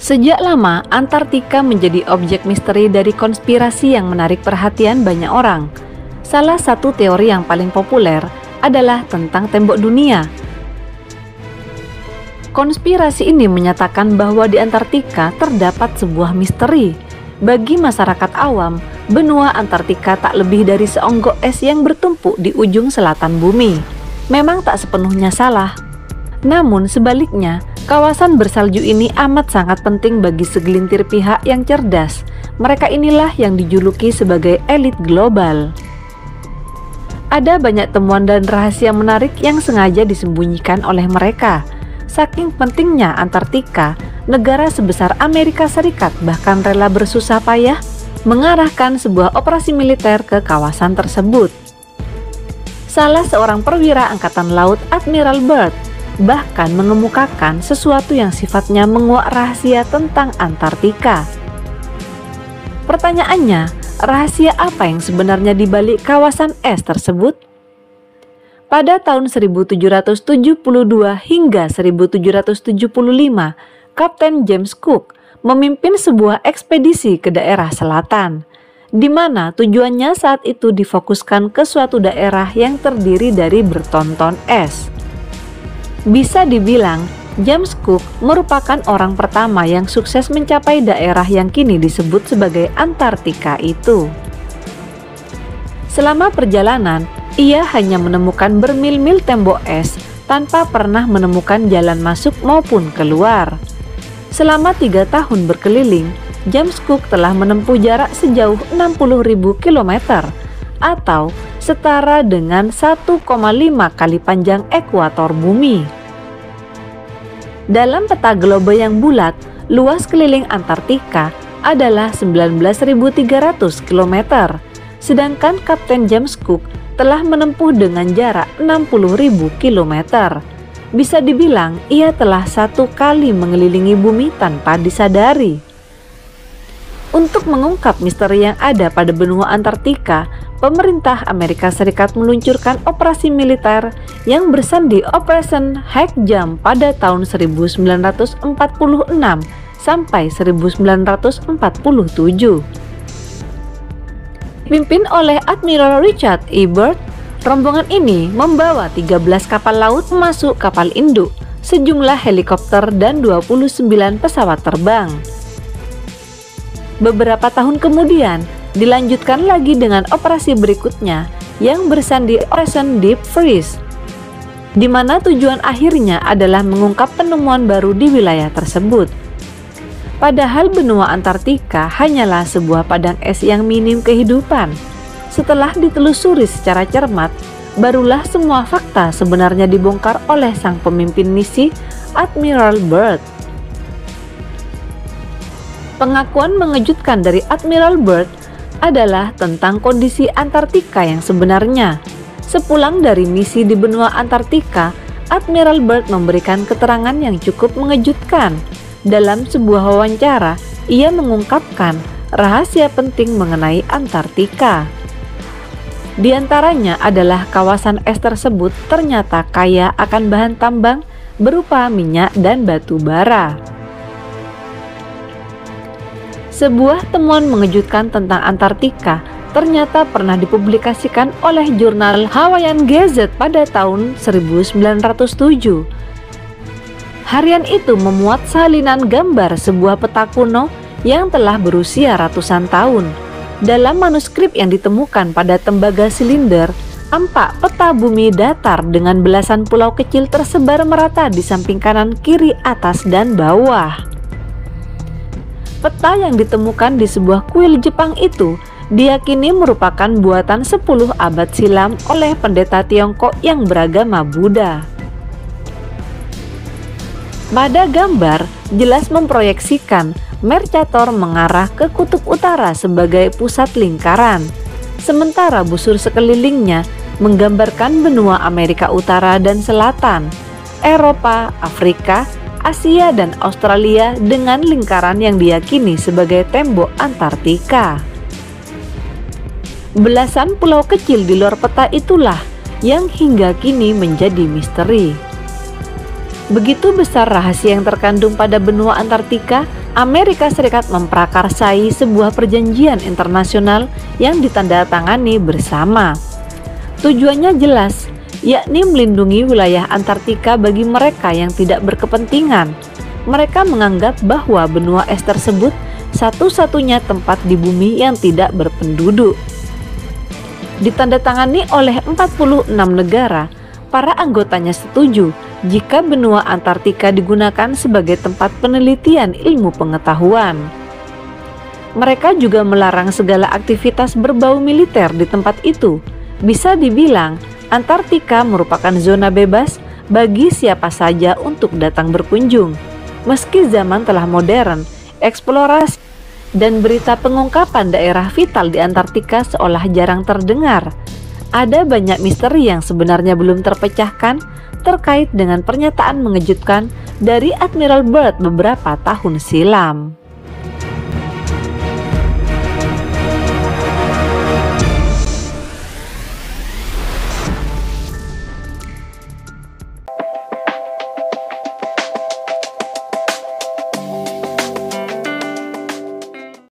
Sejak lama, Antartika menjadi objek misteri dari konspirasi yang menarik perhatian banyak orang. Salah satu teori yang paling populer adalah tentang tembok dunia. Konspirasi ini menyatakan bahwa di Antartika terdapat sebuah misteri. Bagi masyarakat awam, benua Antartika tak lebih dari seonggok es yang bertumpuk di ujung selatan bumi. Memang tak sepenuhnya salah. Namun sebaliknya, kawasan bersalju ini amat sangat penting bagi segelintir pihak yang cerdas. Mereka inilah yang dijuluki sebagai elit global. Ada banyak temuan dan rahasia menarik yang sengaja disembunyikan oleh mereka. Saking pentingnya Antartika, negara sebesar Amerika Serikat bahkan rela bersusah payah mengarahkan sebuah operasi militer ke kawasan tersebut. Salah seorang perwira Angkatan Laut, Admiral Byrd, bahkan mengemukakan sesuatu yang sifatnya menguak rahasia tentang Antartika. Pertanyaannya, rahasia apa yang sebenarnya dibalik kawasan es tersebut? Pada tahun 1772 hingga 1775, Kapten James Cook memimpin sebuah ekspedisi ke daerah selatan, di mana tujuannya saat itu difokuskan ke suatu daerah yang terdiri dari bertonton es. Bisa dibilang, James Cook merupakan orang pertama yang sukses mencapai daerah yang kini disebut sebagai Antartika itu. Selama perjalanan, ia hanya menemukan bermil-mil tembok es tanpa pernah menemukan jalan masuk maupun keluar. Selama 3 tahun berkeliling, James Cook telah menempuh jarak sejauh 60.000 km atau setara dengan 1,5 kali panjang ekuator bumi. Dalam peta globe yang bulat, luas keliling Antartika adalah 19.300 km, sedangkan Kapten James Cook telah menempuh dengan jarak 60.000 km. Bisa dibilang ia telah 1 kali mengelilingi bumi tanpa disadari. Untuk mengungkap misteri yang ada pada benua Antartika, pemerintah Amerika Serikat meluncurkan operasi militer yang bersandi Operation High Jump pada tahun 1946 sampai 1947. Dipimpin oleh Admiral Richard E. Byrd, rombongan ini membawa 13 kapal laut masuk kapal induk, sejumlah helikopter dan 29 pesawat terbang. Beberapa tahun kemudian, dilanjutkan lagi dengan operasi berikutnya yang bersandi Operation Deep Freeze, di mana tujuan akhirnya adalah mengungkap penemuan baru di wilayah tersebut. Padahal benua Antartika hanyalah sebuah padang es yang minim kehidupan. Setelah ditelusuri secara cermat, barulah semua fakta sebenarnya dibongkar oleh sang pemimpin misi, Admiral Byrd. Pengakuan mengejutkan dari Admiral Byrd adalah tentang kondisi Antartika yang sebenarnya. Sepulang dari misi di benua Antartika, Admiral Byrd memberikan keterangan yang cukup mengejutkan. Dalam sebuah wawancara, ia mengungkapkan rahasia penting mengenai Antartika. Di antaranya adalah kawasan es tersebut ternyata kaya akan bahan tambang berupa minyak dan batu bara. Sebuah temuan mengejutkan tentang Antartika ternyata pernah dipublikasikan oleh jurnal Hawaiian Gazette pada tahun 1907. Harian itu memuat salinan gambar sebuah peta kuno yang telah berusia ratusan tahun. Dalam manuskrip yang ditemukan pada tembaga silinder, tampak peta bumi datar dengan belasan pulau kecil tersebar merata di samping kanan, kiri, atas, dan bawah. Peta yang ditemukan di sebuah kuil Jepang itu diyakini merupakan buatan 10 abad silam oleh pendeta Tiongkok yang beragama Buddha. Pada gambar, jelas memproyeksikan Mercator mengarah ke kutub utara sebagai pusat lingkaran, sementara busur sekelilingnya menggambarkan benua Amerika Utara dan Selatan, Eropa, Afrika, Asia, dan Australia dengan lingkaran yang diyakini sebagai tembok Antartika. Belasan pulau kecil di luar peta itulah yang hingga kini menjadi misteri. Begitu besar rahasia yang terkandung pada benua Antartika Amerika Serikat memprakarsai sebuah perjanjian internasional yang ditandatangani bersama. Tujuannya jelas, yakni melindungi wilayah Antartika bagi mereka yang tidak berkepentingan. Mereka menganggap bahwa benua es tersebut satu-satunya tempat di bumi yang tidak berpenduduk. Ditandatangani oleh 46 negara, para anggotanya setuju jika benua Antartika digunakan sebagai tempat penelitian ilmu pengetahuan. Mereka juga melarang segala aktivitas berbau militer di tempat itu. Bisa dibilang, Antartika merupakan zona bebas bagi siapa saja untuk datang berkunjung. Meski zaman telah modern, eksplorasi dan berita pengungkapan daerah vital di Antartika seolah jarang terdengar. Ada banyak misteri yang sebenarnya belum terpecahkan terkait dengan pernyataan mengejutkan dari Admiral Byrd beberapa tahun silam.